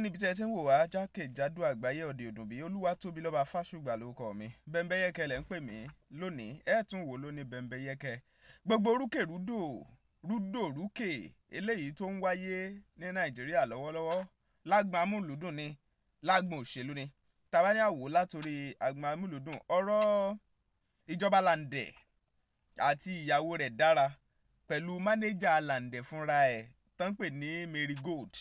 níbi tí ẹ ti ń wò wá jákèjádò àgbáyé òde òdùn bí Olúwatóbi lọ́ba Fásùgbà lórúkọ mi Bẹ́mbẹ́yẹ́kẹ́ lẹ́ ń pè mí lónìí ẹ tún wò lóní Bẹ́mbẹ́yẹ́kẹ́ gbogbo rúkè eléyìí tó ń wáyé ní Nàìjíríà lọ́wọ́lọ́wọ́ lágbọn amúlùdùn ni lágbọn òṣèlú ni tàbá ní àwò látòrí àgbọn amúlùdùn ọ̀rọ̀ ìjọba Làǹdẹ̀ àti ìyàwó rẹ̀ Dára pẹ̀lú mánéjà Làǹdẹ̀ fúnra ẹ̀ tán pè ní Marigold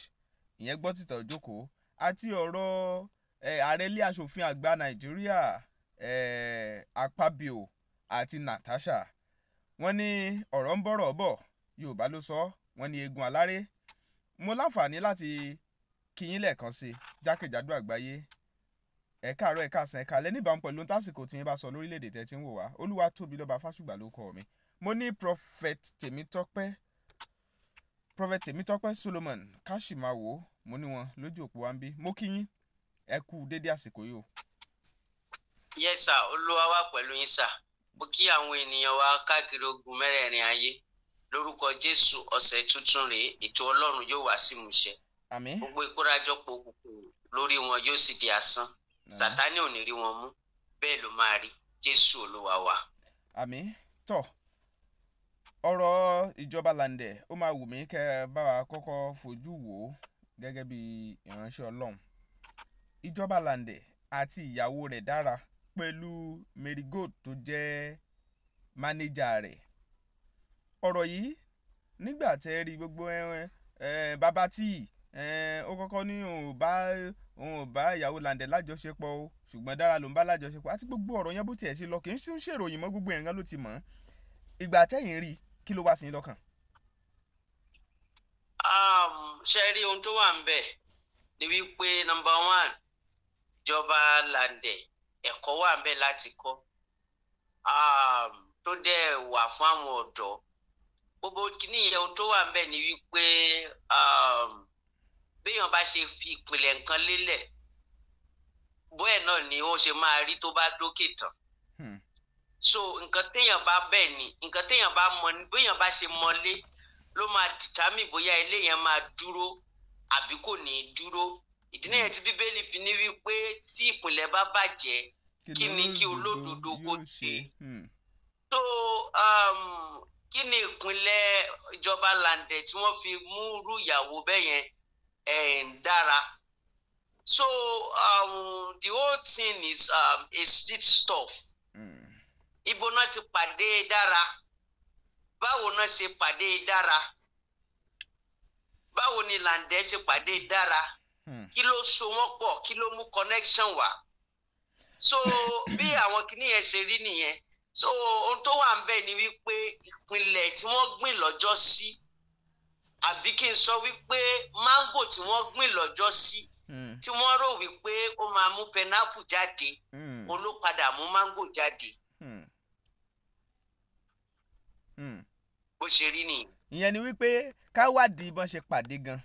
ìyẹn gbọ́ títọ̀ jókòó àti ọ̀rọ̀ ààrẹ ilé aṣòfin àgbà Nàìjíríà Akpabio àti Natasha wọ́n ní ọ̀rọ̀ ń bọ̀rọ̀ bọ̀ Yorùbá ló sọ wọ́n ní eegun aláré mo láǹfààní láti kíyín lẹ́ẹ̀kan sí jákèjádò àgbáyé ẹ káàárọ̀ ẹ káàsán ẹ káalẹ́ níbàámu pẹ̀lú tásìkò tí yín bá sọ lórílẹ̀‐èdè tẹ́ ti ń wò wá Olúwatóbi lọ́ba Fásùgbà ló kọ́ mi mo ní Prophet Tèmítọ́pẹ́ Solomon Káṣímáwò mo ní wọn lójú òpó wa ń bí mo kí yín ẹ kú dédé àsìkò yìí o. Yes sir, Olúwa wà pẹ̀lú yín sir. Mo kí àwọn ènìyàn wa káàkiri ogun mẹ́rẹ̀ẹ̀rin ayé lórúkọ Jésù ọ̀sẹ̀ tuntun rèé ètò Ọlọ́run yóò wá sí ìmúṣẹ. Àmín. Gbogbo ìkórajọpọ̀ òkùnkùn lórí wọn yóò sì di asán. Sátánì ò ní rí wọn mú bẹ́ẹ̀ ló máa rí Jésù Olúwa wa. Àmín. Tọ́ ọ̀rọ̀ ìjọba Làǹdẹ̀ ó máa wù mí kẹ́ bá wa kọ́kọ́ fojú wò ó gẹ́gẹ́ bí ìránṣẹ́ Ọlọ́run ìjọba Làǹdẹ̀ àti ìyàwó rẹ̀ Dára pẹ̀lú Marigold tó jẹ́ mánéjà rẹ̀ ọ̀rọ̀ yìí nígbà tẹ́ rí gbogbo bàbá tí ó kọ́kọ́ ní òun ò bá ìyàwó Làǹdẹ̀ lájọṣepọ̀ o ṣùgbọ́n Dára ló ń bá lájọṣepọ̀ àti gbogbo ọ̀rọ̀ yẹn bó tiẹ̀ ṣe lọ kì í tún ṣèròyìn mọ́ gbogbo ẹ̀ngán ló ti mọ̀ ìgbà tẹ́yìn rí kí ló wá sí lọ́kàn. Ṣe rí ohun tó wà ń bẹ̀ ni wípé number one ìjọba Làǹdẹ̀ ẹ̀kọ́ wà ń bẹ̀ láti kọ́ tó dẹ̀ wà fún àwọn ọ̀dọ́ gbogbo kìíní yẹn ohun tó wà ń bẹ̀ ni wípé béèyàn bá ṣe fi ìpìlẹ̀ nǹkan lélẹ̀ bóyá náà ni ó ṣe máa rí tó bá dókè tán so nǹkan téèyàn bá bẹ́ẹ̀ ni nǹkan téèyàn bá mọ ni béèyàn bá ṣe mọlé ló máa dìtámì bóyá ilé yẹn máa dúró àbí kò ní í dúró ìdí nìyẹn tí Bíbélì fi ní wípé tí ìpìlẹ̀ bá bàjẹ́ kí ni kí olódodo kó ṣe so kí ni ìpìlẹ̀ ìjọba Làǹdẹ̀ tí wọ́n fi mú irú ìyàwó bẹ́ẹ̀ yẹn Dára so the whole thing is a street stuff ibo náà ti pàdé Dára báwo náà ṣe pàdé Dára báwo ni Làǹdẹ̀ ṣe pàdé Dára kí ló so wọ́n pọ̀ kí ló mú connection wá so bí àwọn kìnìyẹn ṣe rí nìyẹn so ohun tó wà ń bẹ̀ ni wípé ìpìlẹ̀ tí wọ́n gbìn lọ́jọ́ sí àbí kí n sọ wípé máńgò tí wọ́n gbìn lọ́jọ́ sí tí wọ́n rò wípé ó máa mú pineapple jáde òun ló padà mú máńgò jáde bó ṣe rí nìyí. ìyẹn ni wípé ká wádìí bọ́n ṣe pàdé gan.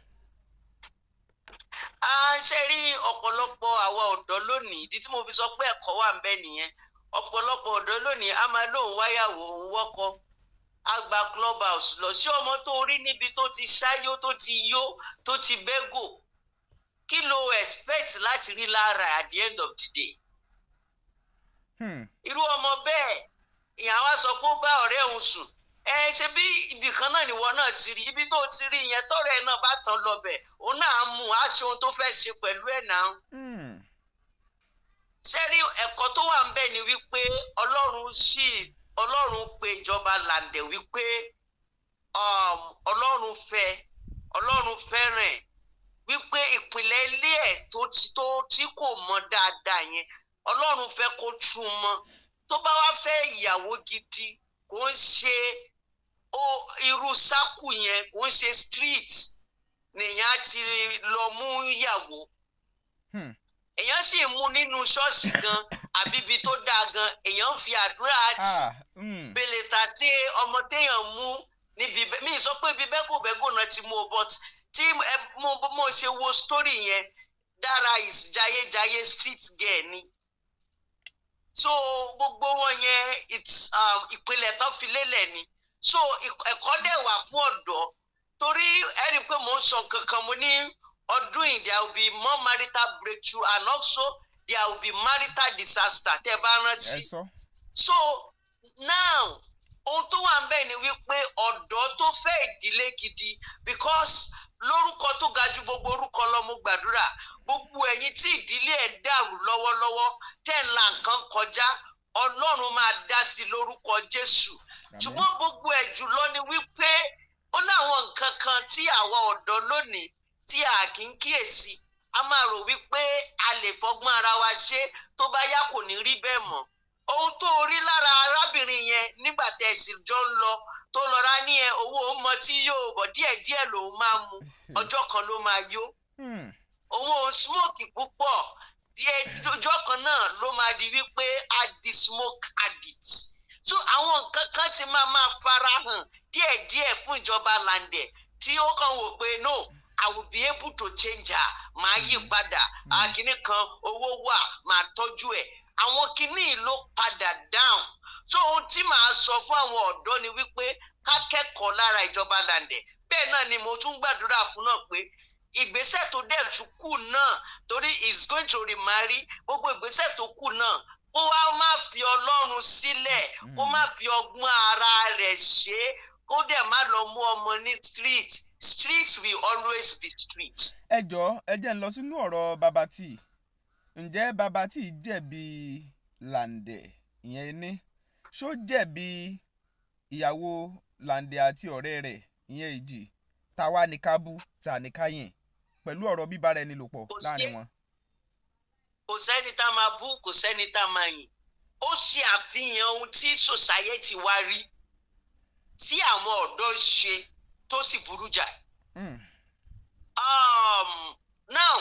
a ṣe rí ọ̀pọ̀lọpọ̀ àwa ọ̀dọ́ lónìí ìdí tí mo fi sọ pé ẹ̀kọ́ wà ń bẹ nìyẹn ọ̀pọ̀lọpọ̀ ọ̀dọ́ lónìí a máa lóun wáyàwó òun wọ́kọ a gba club house lọ sí ọmọ tó rí níbi tó ti ṣáyó tó ti yó tó ti bẹ́gò kí ló expect láti rí lára at the end of the day. irú ọmọ bẹ́ẹ̀ ìyàwó sọ pé ó bá ọ̀rẹ́ òun sùn ṣe bí ibì kan náà nìwọ náà ti rí ibi tó ti rí yẹn tọrẹ náà bá tán lọbẹ òun náà mú aṣọ ohun tó fẹ́ ṣe pẹ̀lú ẹ̀ náà. ṣé rí ẹ̀kọ́ tó wà ń bẹ̀ ni wípé Ọlọ́run pe ìjọba Làǹdẹ̀ wípé Ọlọ́run fẹ́ràn wípé ìpìlẹ̀ ilé ẹ̀ tí kò mọ dáadáa yẹn Ọlọ́run fẹ́ kó tún mọ́ tó bá wá fẹ́ ìyàwó gidi kò ń ṣe irú sákù yẹn kò ń ṣe street nìyẹn á ti lọ mú ìyàwó èèyàn sì mú nínú ṣọ́ọ̀ṣì gan àbíbi tó dáa gan èèyàn ń fi àdúrà àti bèlè tàdé ọmọ téèyàn mú níbi mi sọ pé ibi bẹ́gòbẹ́gò náà ti mú o but tí mo ṣe wo story yẹn Dára is jayéjayé street girl ni so gbogbo wọn yẹn ìpìlẹ̀ tán fi lélẹ̀ ni so ẹ̀kọ́ dẹ̀ wà fún ọ̀dọ́ torí ẹ rí i pé mò ń sọ nǹkan kan mo ní ọdún yìí there will be more marital breakthrough and also there will be marital disaster tẹ́ bá rántí. So now ohun tó wà ń bẹ̀ ni wípé ọ̀dọ́ tó fẹ́ ìdílé gidi because lórúkọ tó ga ju gbogbo orúkọ lọ mo gbàdúrà gbogbo ẹ̀yin tí ìdílé ẹ̀ dàrú lọ́wọ́lọ́wọ́ tẹ́ ń la nǹkan kọjá Ọlọ́run máa dá sí lórúkọ Jésù ṣùgbọ́n gbogbo ẹ̀ jùlọ ni wípé ó láwọn nǹkan kan tí àwa ọ̀dọ́ lónìí tí a kì í kíyèsí a máa rò wípé a lè fọgbọ́n ara wa ṣe tó bá yá kò ní rí bẹ́ẹ̀ mọ́ ohun tó rí lára arábìnrin yẹn nígbà tẹ́ sì jọ ń lọ tó lọ́ra ní owó ọmọ tí yóò bọ̀ díẹ̀díẹ̀ lòun máa mu ọjọ́ kan ló máa yó owó smoke púpọ̀ díẹ̀ ọjọ́ kan náà ló máa di wípé a di smoke addict so àwọn nǹkan kan ti máa farahàn díẹ̀díẹ̀ fún ìjọba Lande tí ó kàn wò pé no I will be able to change her máa yí padà àkíní kan owó wà máa tọ́jú ẹ̀ àwọn kìíní ló padà down so ohun tí màá sọ fún àwọn ọ̀dọ́ ni wípé ká kẹ́kọ̀ọ́ lára ìjọba Lande bẹ́ẹ̀ náà ni mo tún gbàdúrà fún náà pé ìgbésẹ̀ tó dẹ̀ tún kù náà torí is going to remarry gbogbo ìgbésẹ̀ tó kù náà kó wá má fi Ọlọ́run sílẹ̀ kó má fi ọgbọ́n ara rẹ̀ ṣe kó dẹ̀ má lọ mú ọmọ ní street will always be street. ẹ jọ̀ọ́ ẹ jẹ́ ń lọ sínú ọ̀rọ̀ Babati ǹjẹ́ Babati jẹ̀bi Lande ìyẹn ní ṣó jẹ̀bi ìyàwó Lande àti ọ̀rẹ́ rẹ̀ ìyẹn Ìjì táwa ní kábú tà ní káyìn pẹ̀lú ọ̀rọ̀ bíbára ẹni lò pọ̀ láàrin wọn. kò sẹ́ni tá máa bú kò sẹ́ni tá máa yìn ó ṣe àfihàn ohun tí society wa rí tí àwọn ọ̀dọ́ ń ṣe tó sì burú jà. Now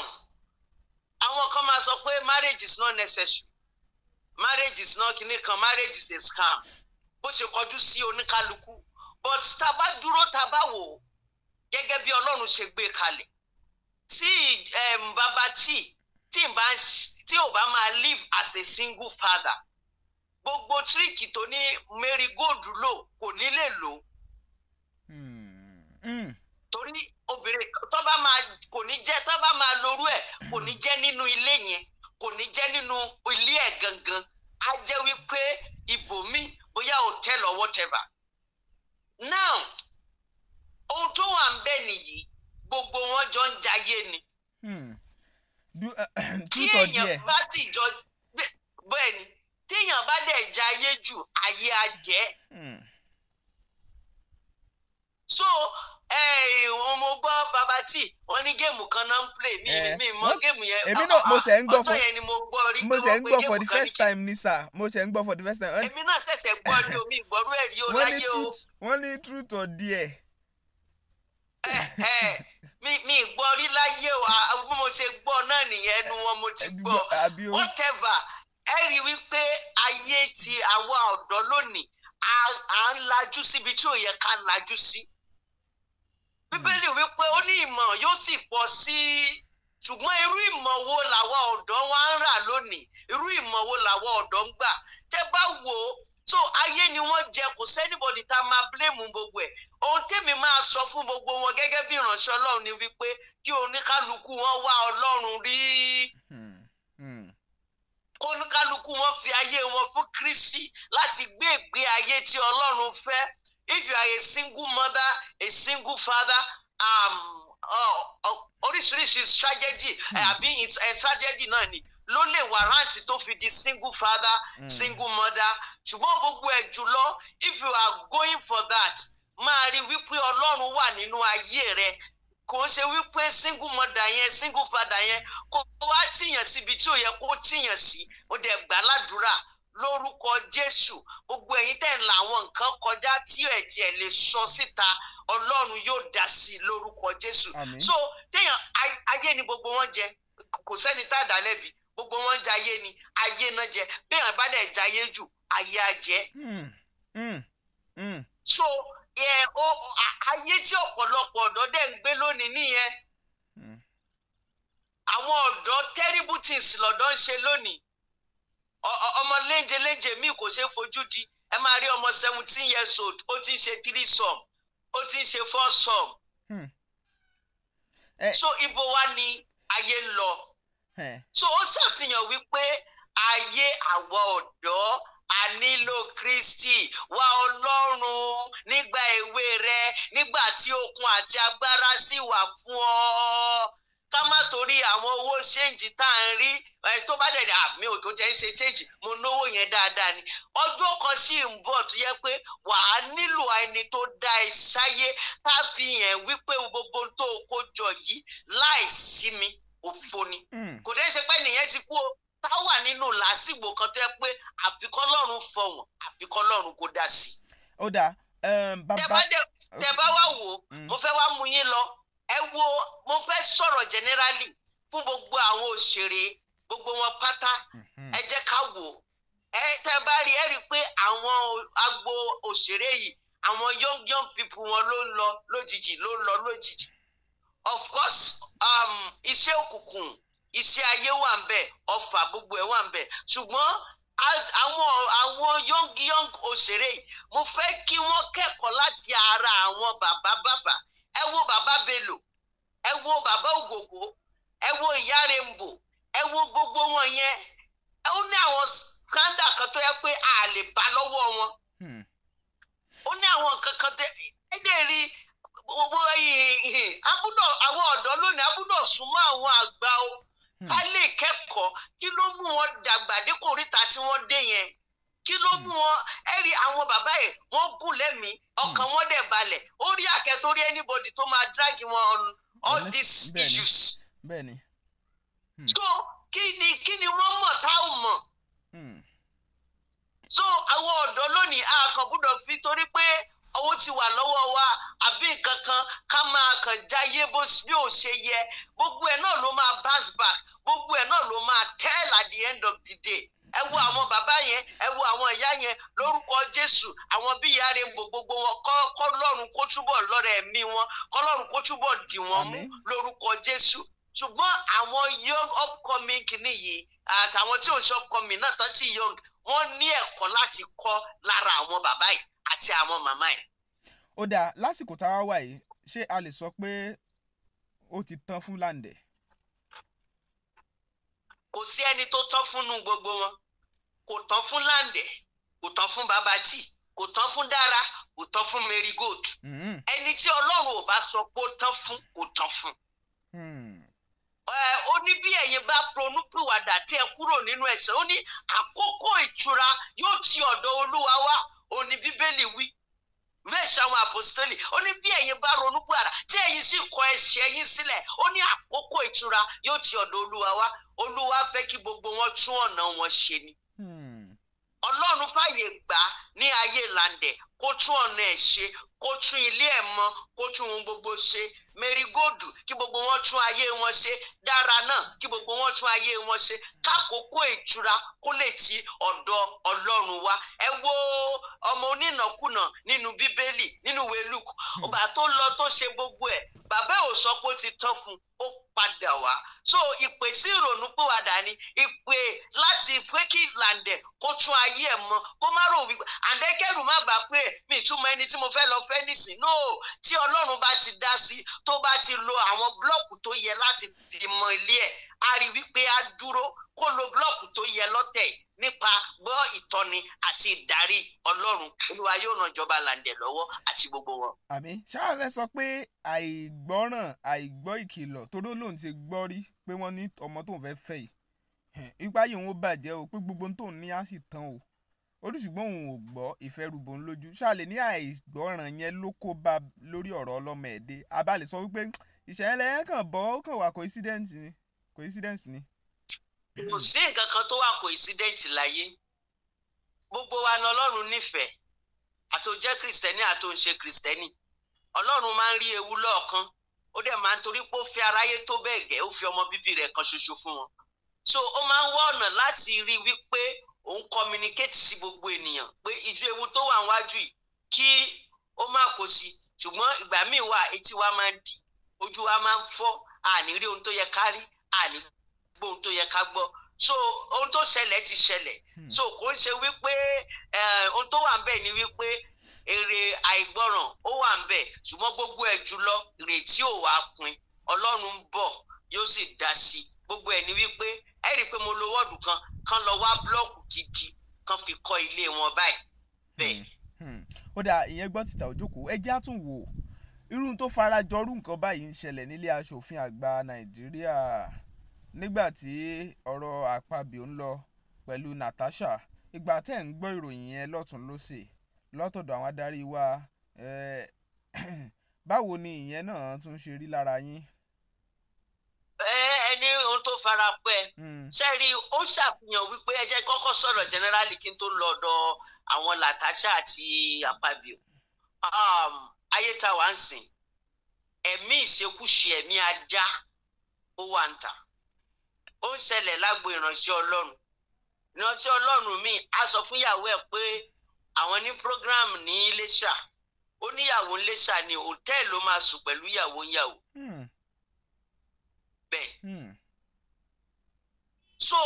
àwọn kan máa sọ pé marriage is not necessary marriage is not kinní kan marriage is a scam bó ṣe kọjú sí oníkálukú but tá a bá dúró tá a bá wò gẹ́gẹ́ bí Ọlọ́run ṣe gbé kalẹ̀ tí Babati tí ò bá máa live as a single father gbogbo tíríkì tó ní marigold lò kò ní lè lò torí obìnrin tó bá máa lórú ẹ̀ kò ní jẹ́ nínú ilé yẹn kò ní jẹ́ nínú ilé ẹ̀ gangan á jẹ́ wípé ibòmí bóyá hotel or whatever now ohun tó wà ń bẹ nìyí gbogbo wọn jọ ń jayé ni tí èèyàn bá ti jọ bẹ́ẹ̀ ni tí èèyàn bá dẹ̀ jayé jù ayé á jẹ́ so wọn mo gbọ́ Babati wọn ní géèmù kan náà ń play mi mọ géèmù yẹn èmi náà mo ṣe ń gbọ́ ọ̀tọ̀ yẹn ni mo gbọ́ rí mo ṣe ń gbọ́ for the first time ní sà mo ṣe ń gbọ́ for the first time. èmi náà ṣẹ̀ṣẹ̀ gbọ́ ní omi ìgbọ́rú ẹ̀rí o láyé o. wọ́n ní truth or dare. mi gbọ́ rí láyé o bí mo ṣe gbọ́ náà nìyẹn ẹnu wọn mo ti gbọ́ whatever ẹ rí wípé ayé ti àwa ọ̀dọ́ lónìí à ń lajú síbi tí ò yẹ ká lajú sí. Bíbélì wípé ó ní ìmọ̀ yóò sì pọ̀ sí i ṣùgbọ́n irú ìmọ̀ wo làwa ọ̀dọ́ wa ń rà lónìí irú ìmọ̀ wo làwa ọ̀dọ́ ń gbà tẹ́ bá wò ó so ayé ni wọ́n jẹ kò sẹ́nibọ̀dì tá a máa blame gbogbo ẹ̀ ohun tèmi máa sọ fún gbogbo wọn gẹ́gẹ́ bí ìránṣẹ́ Ọlọ́run ni wípé kí oníkálukú wọn wá Ọlọ́run rí kó oníkálukú wọn fi ayé wọn fún Kristi láti gbé ìgbé ayé tí Ọlọ́run fẹ́. If you are a single mother, a single father, oríṣiríṣi strategy àbí tragedy náà ni ló lè warrant tó fi di single father, single mother. Ṣùgbọ́n gbogbo ẹ̀ jùlọ, if you are going for that, máa rí wípé Ọlọ́run wà nínú ayé rẹ. Kò ń ṣe wípé single mother yẹn, single father yẹn, kó wá tìyàn síbi tí ò yẹ kó tìyàn sí, ó dẹ̀ gbà ládùúrà. Lórúkọ Jésù gbogbo ẹ̀yin tẹ́ ń la àwọn nǹkan kọjá tí ẹ tiẹ̀ lè sọ síta Ọlọ́run yóò dá sí lórúkọ Jésù. So téèyàn ayé ni gbogbo wọn jẹ kò sẹ́ni tá a dá lẹ́bi gbogbo wọn jẹ ayé ni ayé náà jẹ béèyàn bá dẹ̀ jayé jù ayé á jẹ. So ayé tí ọ̀pọ̀lọpọ̀ ọ̀dọ́ dẹ̀ ń gbé lónìí nìyẹn. Àwọn ọ̀dọ́ terrible things lọ́dọ̀ ń ṣe lónìí. Ọmọ léńjẹ mi kò ṣe fojú di ẹ máa rí ọmọ 17 years old ó ti ń ṣe 3 sum ó ti ń ṣe 4 sum. so ibo wa ni ayé ń lọ so ó ṣàfihàn wípé ayé àwa ọ̀dọ́ a nílò Kristi wá Ọlọ́run nígbà èwe rẹ nígbà tí okun àti agbára sì wà fún ọ ká má torí àwọn owó ṣéǹjì tá à ń rí tó bá dẹ̀ àmì ò tó jẹ́ ń ṣe ṣéǹjì mo náwó yẹn dáadáa ni ọjọ́ kan sì ń bọ̀ tó yẹ pé wàá nílò ẹni tó dá ẹ sáyé ká fi hàn wípé gbogbo tó kó jọ yìí láì sí mi òfo ni kò dé ṣe pé nìyẹn ti kú o tá wà nínú làásìgbò kan tó yẹ pé àfikọ́ lọ́run fọ̀hún àfikọ́ lọ́run kò dá sí. ó dáa bàbá. tẹ bá wá wò ó mo fẹ́ wá mú yín lọ ẹ wo mo fẹ́ sọ̀rọ̀ generally fún gbogbo àwọn òṣèré gbogbo wọn pátá ẹ jẹ́ ká wò ó tẹ bá rí ẹ rí i pé àwọn agbo òṣèré yìí àwọn young people wọn ló ń lọ lójijì of course iṣẹ́ òkùnkùn iṣẹ́ ayé wà ń bẹ̀ ọfà gbogbo ẹ̀ wà ń bẹ̀ ṣùgbọ́n àwọn young òṣèré yìí mo fẹ́ kí wọ́n kẹ́kọ̀ọ́ láti ara àwọn bàbá ẹ wo bàbá Bello ẹ wo bàbá Ògògó ẹ wo ìyá Rainbow ẹ wo gbogbo wọn yẹn ó ní àwọn scandal kan tó yẹ pé a lè bá lọ́wọ́ wọn ó ní àwọn kankan tẹ ẹ dẹ̀ rí gbogbo àwọn ọ̀dọ́ lónìí abúlọ̀ súnmọ́ àwọn àgbà o ká lè kẹ́kọ̀ọ́ kí ló mú wọn dàgbà dé kòríta tí wọ́n dé yẹn kí ló mú wọn ẹ rí àwọn bàbá yẹn wọ́n gùn lẹ́mìí ọkàn wọn dẹ̀ balẹ̀ ó rí àkẹ́tórí anybody tó máa drag wọn on all these issues. Bẹ́ẹ̀ni. so kí ni wọ́n mọ̀ tá ò mọ̀. so àwọn ọ̀dọ́ lónìí a kàn gbọ́dọ̀ fi torí pé owó ti wà lọ́wọ́ wa àbí nǹkan kan ká máa kàn jáyé bí ò ṣe yẹ gbogbo ẹ̀ náà ló máa bounce back gbogbo ẹ̀ náà ló máa tell at the end of the day ẹ wo àwọn bàbá yẹn ẹ wo àwọn ìyá yẹn lórúkọ Jésù àwọn bí ìyá Rainbow gbogbo wọn kọ́ lọ́run kó túbọ̀ lọ́rẹ̀ ẹ̀mí wọn kọ́ lọ́run kó túbọ̀ dì wọ́n mú lórúkọ Jésù ṣùgbọ́n àwọn young upcoming kìíní yìí àtàwọn tí ò ń ṣe upcoming náà tán sí young wọ́n ní ẹ̀kọ́ láti kọ́ lára àwọn bàbá yìí àti àwọn màmá yìí. ó dáa lásìkò tá a wà yìí ṣé a lè sọ pé ó ti tán fún Lande. kò sí ẹni tó tán fúnnú gbogbo wọn kò tán fún Lande kò tán fún Baba T kò tán fún Dara kò tán fún Marigold ẹni tí Ọlọ́run ò bá sọ pé ó tán fún kò tán fún. ó ní bí ẹ̀yin bá ronúpìwàdà tí ẹ kúrò nínú ẹ̀ṣẹ̀ ó ní àkókò ìtura yóò ti ọ̀dọ̀ Olúwa wá ó ní Bíbélì wí bẹ́ẹ̀ ṣàwọn àpòstélì ó ní bí ẹ̀yin bá ronúpìwàdà tí ẹ̀yin sì kọ̀ ẹ̀ṣẹ̀ yín sílẹ̀ ó ní àkókò ìtura yóò ti ọ̀dọ̀ Olúwa wá Olúwa fẹ́ kí gbogbo wọn tún ọ̀nà wọn ṣe ni. Ọlọ́run fàyè gbà ní ayé Lande kó tún ọ̀nà ẹ̀ ṣe kó tún ilé ẹ̀ mọ́ kó tún ohun gbogbo ṣe Marigold kí gbogbo wọn tún ayé wọn ṣe Dara náà kí gbogbo wọn tún ayé wọn ṣe kákòókò ìtura kó lè ti ọ̀dọ̀ Ọlọ́run wá ẹ wo ọmọ onínàkúnà nínú Bíbélì nínú ìwé Luke ọgbà tó lọ tó ṣe gbogbo ẹ̀ bàbá ò sọ pé ó ti tán fún ó padà wá so ìpè sí ìrònú pìwàdà ni ìpè láti pé kí Lande kó tún ayé ẹ̀ mọ́ kó má rò wípé àǹdẹ́kẹ́rù má bàa pé mi ìtumọ̀ ẹni tí mo fẹ́ lọ fẹ́ nísìn no tí Ọlọ́run bá ti dá sí tó bá ti lo àwọn blọọkù tó yẹ láti fi mọ ilé ẹ̀ a rí wípé a dúró kó lo blọọkù tó yẹ lọ́tẹ̀ nípa gbọ́ ìtọ́ni àti ìdarí Ọlọ́run Olúwa yóò ràn ìjọba Lande lọ́wọ́ àti gbogbo wọn. àmín ṣáà fẹ́ sọ pé àìgbọ́ràn àìgbọ́ ìkìlọ̀ torí lòun ti gbọ́ rí pé wọ́n ní ọmọ tóun fẹ́ fẹ́ yìí ipa yìí òun ó bàjẹ́ o pé gbogbo tóun ní á sì tán o oríṣùgbọ́n òun ò gbọ́ ìfẹ́ rúbọ lójú ṣáàlẹ̀ ní àìgbọ́ràn yẹn ló kó bá lórí ọ̀rọ̀ ọlọ́mọ ẹ̀dẹ́ abalẹ̀ sọ wípé ìṣẹ̀lẹ̀ yẹn kàn bọ́ ó kàn wá coincidence ni. kò sí nǹkan kan tó wà coincidence láyé gbogbo wa ni Ọlọ́run nífẹ̀ẹ́ àtòjẹ́ kristẹni àtòǹṣe kristẹni Ọlọ́run máa ń rí ewu lọ́ọ̀kan ó dẹ̀ máa ń torí pé ó fi aráyé tó bẹ́ẹ̀ gẹ́ ó fi ọmọ bíbí rẹ̀ kan ṣoṣo fún wọn so ó máa ń wá ọ̀nà láti rí wípé òun communicate sí gbogbo ènìyàn pé ìlú ewu tó wà níwájú yìí kí ó má kó sí ṣùgbọ́n ìgbà míì wà etí wa máa ń dì ojú wa máa ń fọ́ àní rí ohun tó yẹ ká rí àní gbọ́ ohun tó yẹ ká gbọ́ so ohun tó ṣẹlẹ̀ ti ṣẹlẹ̀ so kò ń ṣe wípé ohun tó wà ń bẹ̀ ni wípé èrè àìgbọràn ó wà ń bẹ̀ ṣùgbọ́n gbogbo ẹ̀ jùlọ ìrètí ò wá pin Ọlọ́run ń bọ̀ yóò sì dá sí gbogbo ẹ̀ ní wípé ẹ rí i pé mo lo wọ́ọ̀dù kan lọ wá búlọ́ọ̀kù gidi kan fi kọ́ ilé wọn báyìí bẹ́ẹ̀. Ó dà ìyẹn gbọ́ títà òjòkó ẹ jẹ́ àtúnwò irú tó farajọrú nǹkan báyìí ń ṣẹlẹ̀ nílé aṣòfin àgbà Nàìjíríà nígbà tí ọ̀rọ̀ Akpabio ń lọ pẹ̀lú Natasha ìgbà tẹ́ ń gbọ́ ìròyìn yẹn lọ́tún lósì lọ́tọ̀dọ̀ àwọn adarí wa báwo ni ìyẹn náà tún ṣe rí lára yín? Ẹni ohun tó fara pẹ́ ṣẹ́rí ó ṣàfihàn wípé ẹ jẹ́ kọ́kọ́ sọ̀rọ̀ generally kí n tó lọ ọ̀dọ̀ àwọn Natasha àti Akpabio. Ayé tá wà ń sìn ẹ̀mí ìṣekúṣe ẹ̀mí ajá ó wà ń tà ó ń ṣẹlẹ̀ lágbo ìránṣẹ́ Ọlọ́run mi á sọ fún ìyàwó ẹ̀ pé àwọn ní program ní Iléṣà ó níyàwó Iléṣà ní hòtẹ́ẹ̀lì ló máa sùn pẹ̀lú ìyàwó bẹ́ẹ̀. So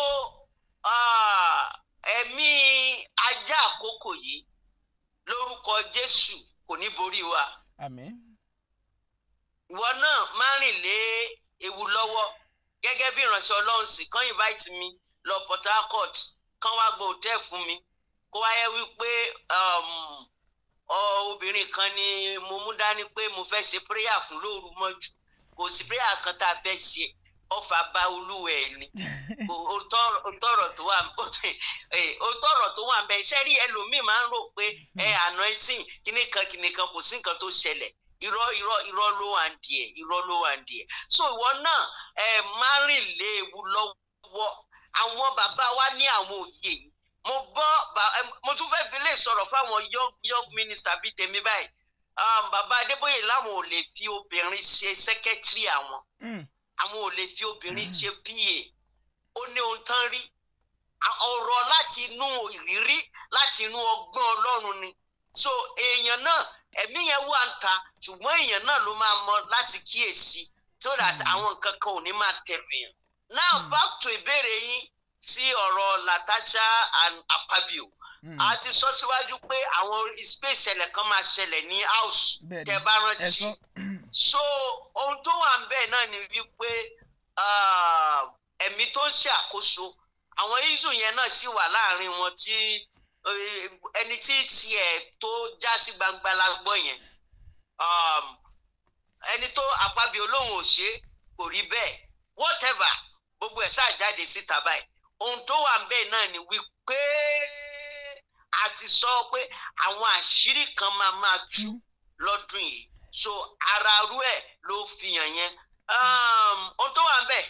ẹ̀mí ajá àkókò yìí lórúkọ Jésù kò ní borí wa. Àmín. Ìwọ náà máa rìn lé ewu lọ́wọ́ gẹ́gẹ́ bí ìránṣẹ́ Ọlọ́run sì kàn invite mi lọ Port Harcourt kàn wá gba hòtẹ́ẹ̀lì fún mi kó wáyé wípé obìnrin kan ni mo mú dání pé mo fẹ́ ṣe prayer fún lóru mọ́jú kò sí prayer kan tá a fẹ́ ṣe ọfà bá olúwẹ̀ ni òtọ̀rọ̀ tó wà ń bẹ iṣẹ́ rí ẹlòmíì máa ń rò pé anointing kìnìkan kò sí nǹkan tó ṣẹlẹ̀ irọ́ ló wà ń díẹ̀ so ìwọ náà máa rìn lé ewu lọ́wọ́ àwọn bàbá wa ní àwọn òye yìí mo tún fẹ́ fi lè sọ̀rọ̀ fáwọn young minister bíi tèmi báyìí bàbá Adébóyè láwọn ò lè fi obìnrin ṣe secretary àwọn ò lè fi obìnrin ṣe PA ó ní ohun tán rí ọ̀rọ̀ láti inú ìrírí láti inú ọgbọ́n Ọlọ́run ni so èèyàn náà ẹ̀mí yẹn wà ń ta ṣùgbọ́n èèyàn náà ló máa mọ láti kíyèsí so that àwọn nǹkan kan ò ní máa tẹ̀lé yẹn. Now back to ìbéèrè yín sí ọ̀rọ̀ Natasha and Akpabio a ti sọ síwájú pé àwọn space ṣẹlẹ̀ kan máa ṣẹlẹ̀ ní house tẹ́ bá rántí so ohun tó wà ń bẹ̀ náà ni wípé ẹ̀mí tó ń ṣe àkóso àwọn issue yẹn náà sì wà láàrin wọn tí ẹni tí tiẹ̀ tó já sí gbangba la gbọ́ yẹn ẹni tó Akpabio lóhùn ò ṣe kò rí bẹ́ẹ̀ whatever gbogbo ẹ̀ ṣáà jáde síta báyìí ohun tó wà ń bẹ̀ náà ni wípé a ti sọ pé àwọn àṣírí kan máa tú lọ́dún yìí so ara rú ẹ̀ ló fi hàn yẹn ohun tó wà ń bẹ̀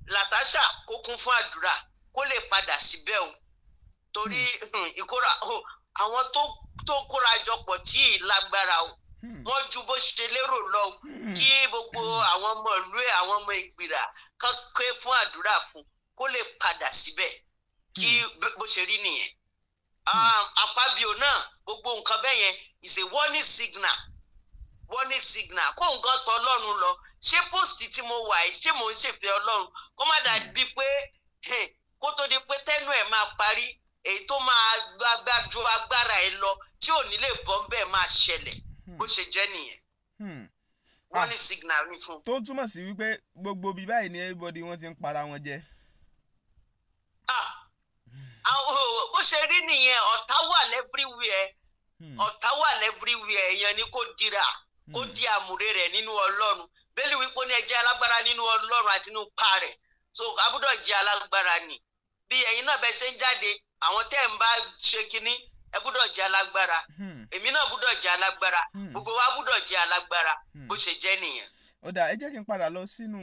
Natasha kó kún fún àdúrà kó lè padà síbẹ̀ o torí ìkóra àwọn tó kóra jọpọ̀ tí ì lágbára o wọ́n ju bó ṣe lérò lọ kí gbogbo àwọn ọmọ ìlú ẹ̀ àwọn ọmọ ìgbìrà kan ké fún àdúrà fún kó lè padà síbẹ̀ kí bó ṣe rí nìyẹn. Akpabio náà gbogbo nǹkan bẹ́ẹ̀ yẹn is a warning signal kó nǹkan tọ Ọlọ́run lọ ṣé post tí mo wà yìí ṣé mò ń ṣèfẹ́ Ọlọ́run kó má dàbí pé kó tó di pé tẹ́nu ẹ̀ máa parí èyí tó máa ju agbára ẹ̀ lọ tí ò ní lè bọ́ bẹ́ẹ̀ máa ṣẹlẹ̀ bó ṣe jẹ́ nìyẹn. Warning signal ní fún. tó túmọ̀ sí wípé gbogbo bíi báyìí ni everybody wọ́n ti ń para wọn jẹ. Bó ṣe rí nìyẹn ọ̀tá wà lẹ́bíríwìẹ̀ èèyàn ni kò dira kó di àmúre rẹ̀ nínú Ọlọ́run bẹ́ẹ̀ ni wípé ní ẹ jẹ́ alágbára nínú Ọlọ́run àti nínú pa rẹ̀ so abúdọ̀ jẹ́ alágbára ni bí ẹ̀yin náà bẹ́ẹ̀ ṣe ń jáde àwọn tẹ́ ń bá ṣe kínní ẹ gbúdọ̀ jẹ́ alágbára èmi náà gbúdọ̀ jẹ́ alágbára gbogbo wa gbúdọ̀ jẹ́ alágbára bó ṣe jẹ́ nìyẹn. Ó dà ẹ jẹ́ kí n padà lọ sínú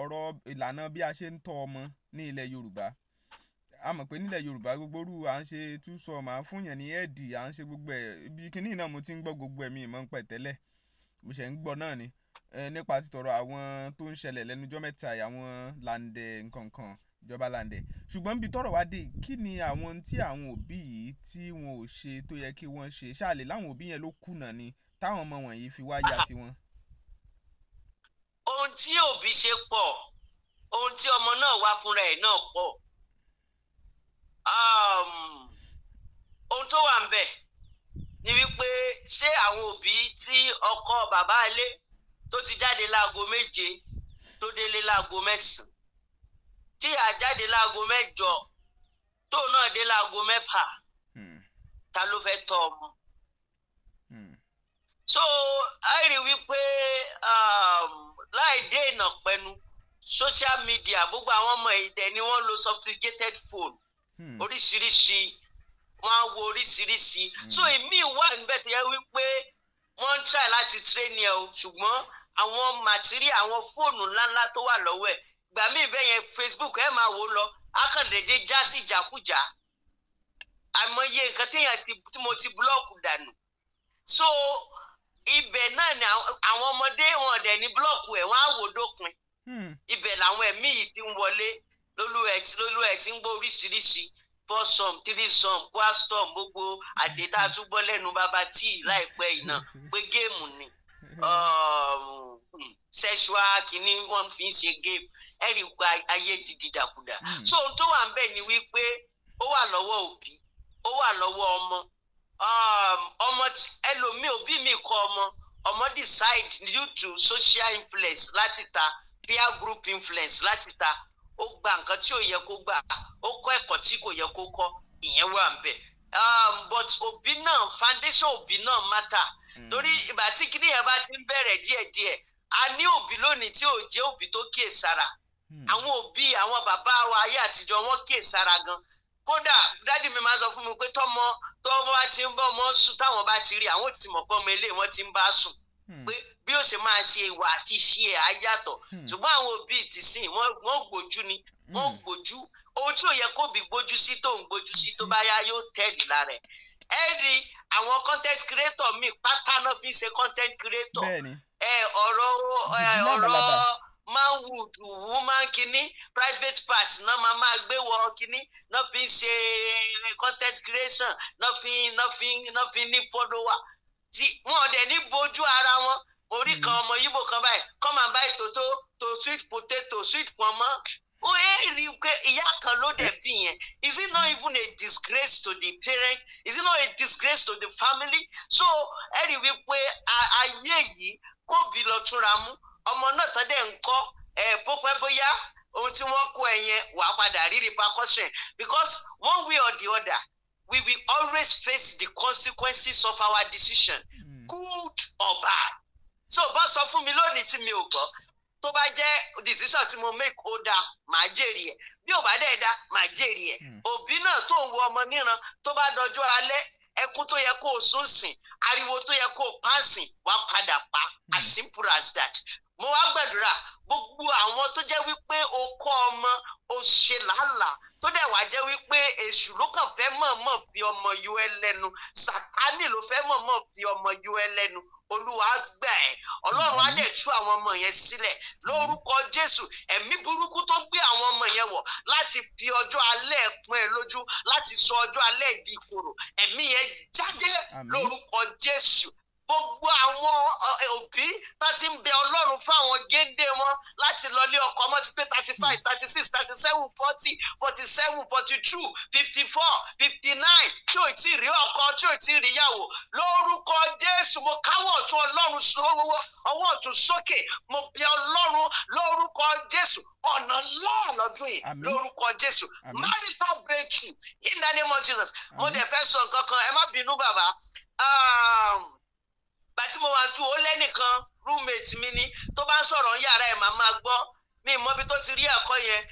ọ̀rọ̀ ìlànà bí a ṣe ń tọ́ ọmọ ní ilẹ̀ Yorùbá a mọ̀ pé nílẹ̀ Yorùbá gbogbo orú à ń ṣe túsọ̀ máa ń fúnyàn ní ẹ̀ẹ́dì à ń ṣe gbogbo ẹ̀ ibi kíní náà mo ti ń gbọ́ gbogbo ẹ̀mí ìmọ̀ ń pẹ̀ tẹ́lẹ̀ mo ṣẹ̀ ń gbọ́ náà ni nípa títọ̀rọ̀ àwọn tó ń ṣẹlẹ̀ lẹ́nujọ́ mẹ́ta àwọn Landẹ̀ nkankan ìjọba Landẹ̀ ṣùgbọ́n bí tọ́rọ̀ wá dé kí ni àwọn tí àwọn òbí yìí tí wọn ò ṣe tó yẹ kí wọ́n ṣe ṣáàlè láwọn òbí yẹn ló kùnà ni táwọn ọmọ wọ̀nyí fi wá yá tiwọn. Ohun tí òbí ṣe pọ̀ ohun tí ọmọ náà wá fúnra ẹ̀ náà pọ̀ ohun tó wà ń bẹ̀ ni wípé ṣé àwọn òbí tí ọkọ bàbá ilé tó ti jáde láago 7 tó délé láago 9 tí ìyá jáde láago 8 tóun náà dé láago 6 ta ló fẹ́ tọ́ ọmọ. So a rí wípé láì dé ìnà pẹ̀lú social media gbogbo àwọn ọmọ ìdẹ ni wọ́n lo sophisticated phone oríṣiríṣi wọ́n á wo oríṣiríṣi so èmi wà níbẹ̀ tó yẹ wípé wọ́n ń try láti train ẹ o ṣùgbọ́n àwọn material àwọn fóònù ńláńlá tó wà lọ́wọ́ ẹ̀ gbà mí bẹ́ẹ̀ yẹn Facebook ẹ̀ máa wò lọ akàndéédé já sí ìjàkújà àìmọye nǹkan tí mo ti búlọ́ọ̀kù dànù so ibẹ̀ náà ni àwọn ọmọdé wọn dẹ̀ ní búlọ́ọ̀kù ẹ̀ wọ́n á wò dópin ibẹ̀ làwọn ẹ̀mí yìí ti ń wọlé lólú ẹ̀ ti ń gbọ́ oríṣiríṣi 4 3 4 gbogbo àdéhà túbọ̀ lẹ́nu bàbá tí láìpẹ́ yìí náà pé géèmù ni sexual kìíní wọ́n fi ń ṣe géèmù ẹ̀rí gba ayé ti dìdàkudà so ohun tó wà ń bẹ̀ ni wípé ó wà lọ́wọ́ òbí ó wà lọ́wọ́ ọmọ ẹlòmíì òbí mi kọ ọmọ decide due to social influence láti ta peer group influence láti ta ó gba nǹkan tí ò yẹ kó gbà ó kọ́ ẹ̀kọ́ tí kò yẹ kó kọ́ ìyẹn wà ń bẹ̀ but òbí náà foundation òbí náà matter torí ìgbà tí kíní yẹn bá ti ń bẹ̀rẹ̀ díẹ̀díẹ̀ a ní òbí lónìí tí ò jẹ́ òbí tó kíyèsára àwọn òbí àwọn bàbá wa ayé àtijọ́ wọn kíyèsára gan kódà dádì mi máa sọ fún mi pé tọ́mọ bá ti ń bọ́ ọmọ sùn táwọn bá ti rí àwọn ò ti mọ̀ pé ọmọ ilé wọn ti ń bá sùn pé bí ó ṣe máa ṣe ìwà àti ṣe ẹ̀ á yàtọ̀ ṣùgbọ́n àwọn òbí tìsín wọ́n gbójú ni wọ́n gbójú ohun tí ò yẹ kó bí gbójú sí tó ń gbójú sí tó bá yá yóò tẹ̀lé lára ẹ̀ rí àwọn content creator mi pátá náà fi ṣe content creator ọ̀rọ̀ manwood woman kini private part náà máa gbé wọ kini náà fi ń ṣe content creation náà fi ní follower tí wọn dẹ̀ ní bójú ara wọn orí kan ọmọ yíbò kan báyìí come and buy to sweet potato sweet pọnmọ́ ó rí i pé ìyá kan ló dẹ̀ bí yẹn is it not even a disgrace to the parent is it not a disgrace to the family so ẹ rí i wípé ayé yìí kò bí lọ túnra mú ọmọ náà tán dẹ̀ ń kọ́ pópẹ́ bóyá ohun tí wọ́n kọ́ ẹ yẹn wàá padà rí repercussion because one way or the other we will always face the consequences of our decision good or bad so bá sọ fún mi lónìí tí mi ò gbọ́ tó bá jẹ́ decision tí mo make ó dáa màá jèrè ẹ̀ bí ò bá dẹ̀ dá màá jèrè ẹ̀ òbí náà tó ń wo ọmọ níran tó bá dọjọ́ alẹ́ ẹkún tó yẹ kó o sún sìn ariwo tó yẹ kó o pàǹsìn wàá padà pa as simple as that mo wá gbàdúrà gbogbo àwọn tó jẹ́ wípé o kọ́ ọmọ o ṣe làálàá tó dẹ̀ wá jẹ́ wípé èṣù ló kàn fẹ́ mọ̀ọ́mọ̀ fi ọmọ yọ ẹ́ lẹ́nu sàtánì ló fẹ́ mọ̀ọ́mọ̀ fi ọmọ yọ ẹ́ lẹ́nu olúwa gbà ẹ́ ọlọ́run á dẹ̀ tú àwọn ọmọ yẹn sílẹ̀ lórúkọ jésù ẹ̀mí burúkú tó gbé àwọn ọmọ yẹn wọ̀ láti fi ọjọ́ alẹ́ pọ́n ẹ lójú láti sọ ọjọ́ alẹ́ di ìkorò ẹ̀mí yẹn jáde lórúkọ jésù gbogbo àwọn òbí tó ti ń bẹ ọlọ́run fún àwọn géńdé wọn láti lọlé ọkọ ọmọ ti pé 35 36 37 40 47 42 54 59 tí ò tí ì rí ọkọ tí ò tí ì rí ìyàwó lórúkọ jésù mo káwọ́ ọ̀tún ọlọ́run sọ́wọ́ ọwọ́ ọ̀tún sókè mo bẹ ọlọ́run lórúkọ jésù ọ̀nà lọ́ọ̀lọ́dún yìí lórúkọ jésù marital breakthrough in the name of jesus mo dẹ̀ fẹ́ sọ nǹkan kan ẹ má bínú bàbá bàtí mo wà sùn ó lẹ́nìkan roommate mi ni tó bá ń sọ̀rọ̀ yàrá ẹ̀ máa gbọ́ mi mọ bí tó ti rí ẹ̀kọ́ yẹn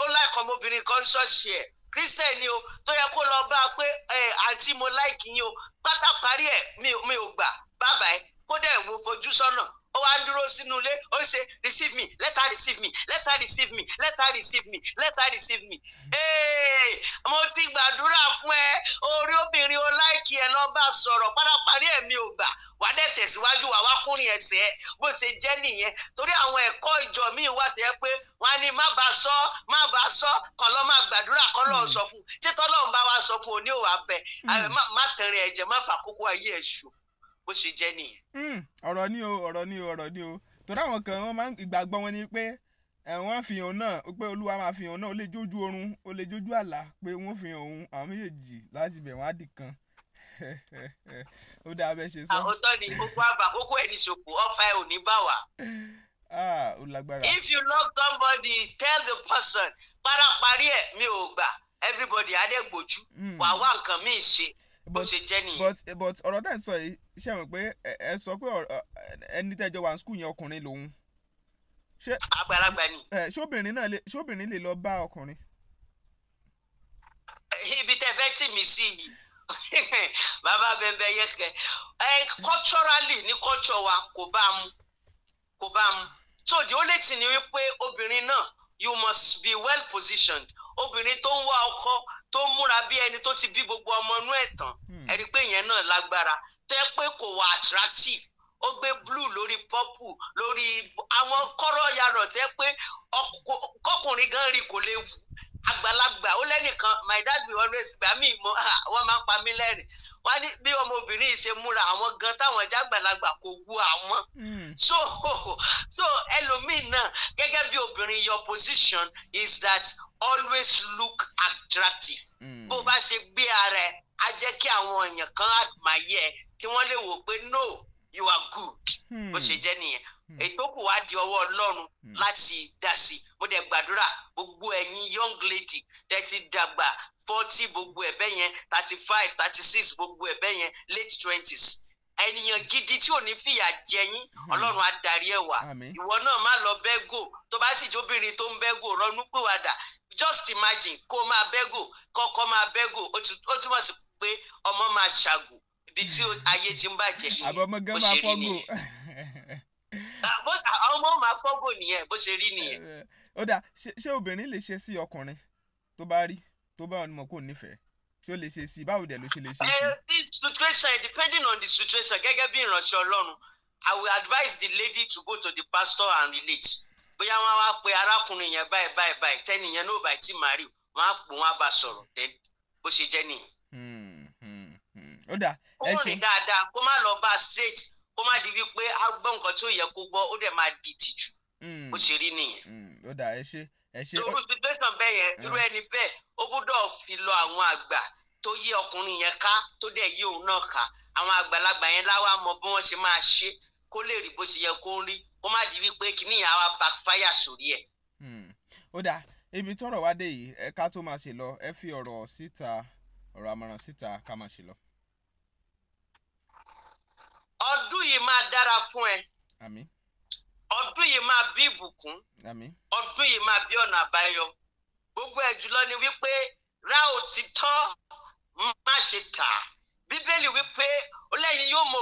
ó láìkọ́ ọmọbìnrin kan ṣọ́ọ̀ṣì ẹ̀ Christian ni o tó yẹ kó lọ bá a pé àǹtí mo láìkì yín o pátá parí ẹ̀ mi ò gbà bàbá ẹ̀ kó dẹ̀ wo fojú sọ́nà ó wá ń dúró sínú ilé ó ṣe receive me let her receive me let her receive me let her receive me let her receive me. mo ti gbàdúrà fún ẹ orí obìnrin o láìkí ẹ lọ bá sọ̀rọ̀ pátáparí ẹ̀ mi ò gbà wà á dẹ̀ tẹ̀síwájú wà wá kúrin ẹsẹ̀ ẹ bó ṣe jẹ́ nìyẹn torí àwọn ẹ̀kọ́ ìjọ míì wà tẹ́ pé wọ́n á ní má bá sọ kàn lọ́ máa gbàdúrà kọ́ lọ́ọ́ sọ fún tí tọ́lọ́run bá wá sọ fún òní òwà bẹ̀ má tẹ̀rín ẹ̀jẹ̀ má fàkókò ayé ẹ̀ ṣòfò bó ṣe jẹ́ nìyẹn. ọ̀rọ̀ ni o torí àwọn kan wọ́n máa ń ìgbàgbọ́ wọn ni pé wọ́n fi hàn náà pé olúwa máa fi hàn náà ó lè jójú oorun ó lè jójú àlá pé wọ́n fi hàn òun àwọn méjèèjì láti bẹ̀ wọ́n á dì kan ó dáa bẹ́ẹ̀ ṣe sọ. àwòtọ́ ni gbogbo àbá kókó ẹni ṣòkò ọ̀fà ẹ̀ ò ní bá wà. Ó lágbára. If you love somebody, tell the person, parí ẹ̀ mi ò gbà, everybody adégbòjú, wà wá nǹkan míì ṣe, bó ṣe jẹ́ nìyẹn. But ọ̀rọ̀ tẹ́ ń sọ yìí, ṣé mọ̀ pé ẹ sọ pé ẹni tẹ́jọ wà ní skul yẹn ọkùnrin lòun. Àgbàlagbà ni. Ṣóbìnrin lè lọ bá ọkùnrin? Ibi tẹ́ fẹ́ tì mí sí yìí bàbá bẹ̀bẹ̀ yẹ kẹ́ culturally ní culture wa kò bá mu so the only thing ni wípé obìnrin náà you must be well positioned. Obìnrin tó ń wá ọkọ tó ń múra bí ẹni tó ti bí gbogbo ọmọ inú ẹ̀ tán ẹ rí pé ìyẹn náà lágbára tó yẹ pé kò wà attractive. Ó gbé blue lórí purple lórí àwọn kọ́rọ̀ yarọ̀ tó yẹ pé kọkùnrin gan rí kò lè wù. Àgbàlagbà ó lẹ́nìkan my dad will always gbà mí mọ́ wọ́n máa ń pa mí lẹ́rìn. Wọ́n ní bí ọmọbìnrin ṣe múra àwọn gan táwọn jágbàlagbà kò wù àwọn. So ẹlòmíì náà gẹ́gẹ́ bí obìnrin your position is that always look attractive. Bó bá ṣe gbé ara ẹ̀ á jẹ́ kí àwọn èèyàn kan admire ẹ̀ kí wọ́n lè wò pé no you are good. Bó ṣe jẹ́ nìyẹn. Ètò kù wá di ọwọ́ Ọlọ́run láti dá sí. Mo dẹ̀ gbàdúrà gbogbo ẹ̀yin young lady tẹ́ ti dàgbà 40 gbogbo ẹ̀bẹ̀ yẹn 35 36 gbogbo ẹ̀bẹ̀ yẹn late 20s. Ènìyàn gidi tí ò ní fìyà jẹ yín Ọlọ́run á darí ẹ̀ wá. Ìwọ náà má lọ bẹ́gò tó bá sì jóbìnrin tó ń bẹ́gò ronú pìwàdà. Just imagine kó máa bẹ́gò kọ́kọ́ máa bẹ́gò ó túmọ̀ sí pé ọmọ máa ṣàgò ibi tí ayé ti ń bàjẹ́ yìí. Àbọ̀ ọmọ gan máa fọ́gò. Àwọn ọmọ máa fọ́gò nìyẹn bó ṣe rí nìyẹn. Ó dà ṣé obìnrin lè ṣe sí ọkùnrin tó bá rí tó bá wọn mọ̀ kó nífẹ̀ẹ́ ṣé ó lè ṣe sí báwo dẹ̀ ló ṣe lè ṣe sí. The situation depending on the situation gẹ́gẹ́ bí ìránṣẹ́ Ọlọ́run I will advise the lady to go to the pastor and relate. Bóyá wọ́n wá pe arákùnrin yẹn báyìí tẹ́nìyẹn náà báyìí tí màá rí wọ́n á pò wọ́n á bá sọ̀rọ̀ bó ṣe jẹ́ nìyẹn. Ó dà ẹ ṣe. Kó rìn dáadáa kó má lọ bá straight kó má di wípé á gbọ́ nǹkan tí ó yẹ kó gbọ́ ó dẹ̀ máa di tìjú bó ṣe rí nìyẹn. Ó dà ẹ ṣe. Irú situation bẹ́ẹ̀ yẹn irú ẹni bẹ́ẹ̀ ó gbọ́dọ̀ fi lọ àwọn àgbà tó yí ọkùnrin yẹn ká tó dẹ̀ yí òun náà ká àwọn àgbàlagbà yẹn láwa mọ bí wọ́n ṣe máa ṣe kó lè rí bó ṣe yẹ kó ń rí kó má di wípé kíní yẹn á wá backfire sórí ẹ̀. Ó dà ibi tọ́rọ̀ wá dé yìí ká tó máa ṣe lọ ẹ fi ọ̀rọ̀ síta ọ̀rọ̀ àmọ̀ràn síta ká máa ṣe lọ. Ọdún yìí máa dára fún ẹ. Àmín. Ọdún yìí máa bí ìbùkún. Àmín. Ọdún yìí máa bí ọ̀nà àbáyọ. Gbogbo ẹ̀ jùlọ ni wípé ra òtítọ́ má ṣe tà. Bíbélì wípé ó lẹ́yìn yóò mọ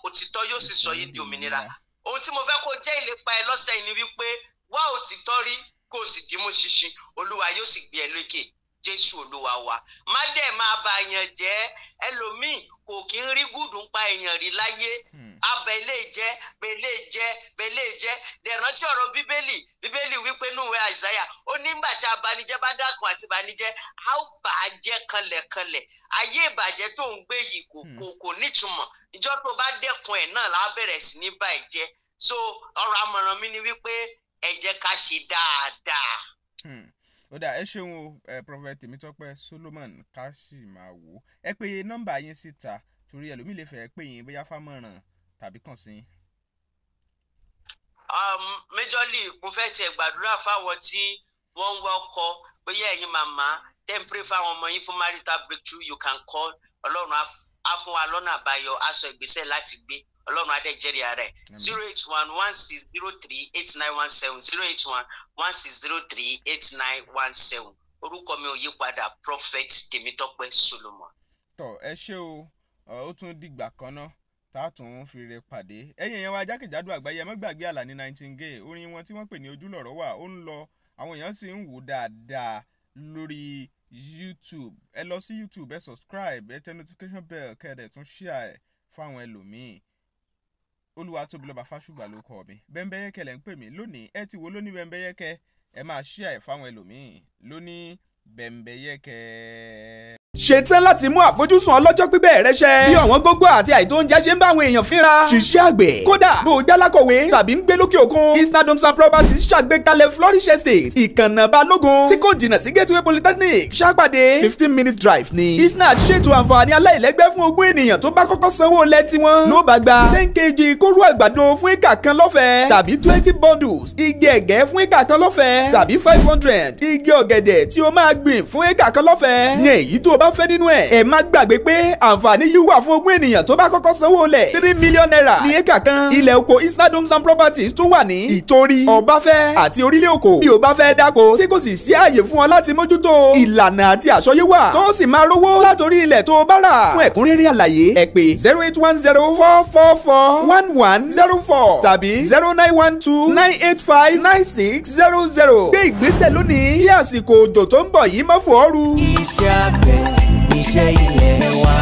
òtítọ́ yóò sì sọ yín di òmìnira. Ohun tí mo fẹ́ kó jẹ́ ìlépa ẹ lọ́sẹ̀ yìí ni wípé wá òtítọ́ rí kó o sì dìímú ṣinṣin Olúwa yóò sì gbé ẹ lékè Jésù Olúwa wa. Má dẹ̀ máa bà èèyàn jẹ́ ẹlòmíì kò kí ń rí gùdùn pa èèyàn rí láyé. Abẹ ilé jẹ́ dẹ̀rántí ọ̀rọ̀ Bíbélì wípé núwèé Àìsáyà ó nígbà tí abanijẹ́ bá dákun àti ìbànújẹ́ a ó bà á jẹ́ kanlẹ̀kanlẹ̀ ayé ìbàjẹ́ tó ń gbé yìí kò nítumọ̀ ìjọ tó bá dẹ́kun ẹ̀ náà la bẹ̀rẹ̀ sí ní bà ẹ́ jẹ́ so ọ̀rọ̀ àmọ̀ràn mi ni wípé ẹ jẹ́ ká ṣe dáadáa. Ó dà ẹ ṣeun o Prophet Tèmítọ́pẹ́ Solomon ká sì máa wò ẹ pé nọ́mbà yín síta torí ẹlòmíì lè fẹ́ pè yín bóyá fámọ̀ràn tàbí kàn sí. Majorly mo fẹ́ tiẹ̀ gbàdúrà fáwọn tí wọ́n ń wá ọkọ bóyá ẹ̀yin màmá pray fáwọn ọmọ yín fún marital breakthrough you can call Ọlọ́run á fún wa lọ́nà àbáyọ aṣọ ìgbésẹ̀ láti gbé Ọlọ́run á dẹ̀ jẹ́rìí ara ẹ̀ 08116038917 08116038917 orúkọ mi ò yí padà Prophet Tèmítọ́pẹ́ Solomon. Tọ́ ẹ ṣé o ó tún dìgbà kan náà tààtún fìrè pàdé ẹ̀yin èèyàn wa jákèjádò àgbáyé ẹ má gbàgbé Àlàní Nightingale orin wọn tí wọ́n pè ní ojúlọ̀rọ̀ wà ó ń lọ àwọn èèyàn sì ń wò dáadáa lórí YouTube ẹ lọ sí YouTube ẹ subscribe ẹ tẹ notification bell kẹ́ẹ̀dẹ̀ tún share ẹ fáwọn ẹlòmíì Olúwatóbilọ́ba Fásùgbà ló kọ mi Bẹ́ńbẹ́yẹ́kẹ́ lẹ́ ń pè mí lónìí ẹ ti wo lóní Bẹ́ńbẹ́yẹ́kẹ́ ẹ máa share ẹ fáwọn ẹlòmíì lóní Bẹ́ńbẹ́yẹ́kẹ́. ṣetán láti mú àfojúsùn ọlọ́jọ́ pípẹ́ rẹ ṣẹ. bí ọ̀wọ́n gógó àti àìtó oúnjẹ ṣe ń bá àwọn èèyàn fínra. ṣiṣẹ́ àgbẹ̀ kódà bó o jálákọ̀wé tàbí ń gbé lókè òkun. Isnad Homes and Properties ṣàgbékalẹ̀ Flourish Estate ìkànnà balógun tí kò jìnnà sí Gateway Polytechnic ṣàpàdé 15 minutes drive ni. Isnad ṣètò àǹfààní aláìlẹ́gbẹ́ fún ogún ènìyàn tó bá kọ́kọ́ sanwó lẹ̀ tiwọn. ló bá gba 10 kg kóró àgbàdo fún éka kan lọ́fẹ̀ẹ́ tàbí 20 bundles igi ẹ̀gẹ́ fún éka kan lọ́fẹ̀ẹ́ tàbí 500 igi ọ̀gẹ̀dẹ̀ tí o máa gbìn fún éka kan lọ́fẹ̀ẹ́. ní èyí tó o bá fẹ́ nínú ẹ̀. ẹ má gbàgbé pé àǹfààní yìí wà fún ogún ènìyàn tó bá kọ́kọ́ sanwó lẹ̀. 3 million naira ní éka kan. ilẹ̀ oko Isnad Homes and Properties tún wà ní Ìtorí, Ọbáfẹ́ àti Orílẹ̀ Òkò. bí o bá fẹ́ dáko tí kò sì sí ààyè fún ọ láti mójútó. ìlànà àti àsọyé wà tó sì máa rówó látòrí ilẹ̀ tó o bá rà. fún ẹ̀kúnrẹ́rẹ́ àlàyé ẹ pè 08104441104 tàbí 0912985960. gbé ìgbésẹ̀ lónìí kí àsìkò òjò tó ń bọ̀ yìí má fò ọ́ ru. iṣẹ́ àgbẹ̀ níṣẹ́ ilé wa.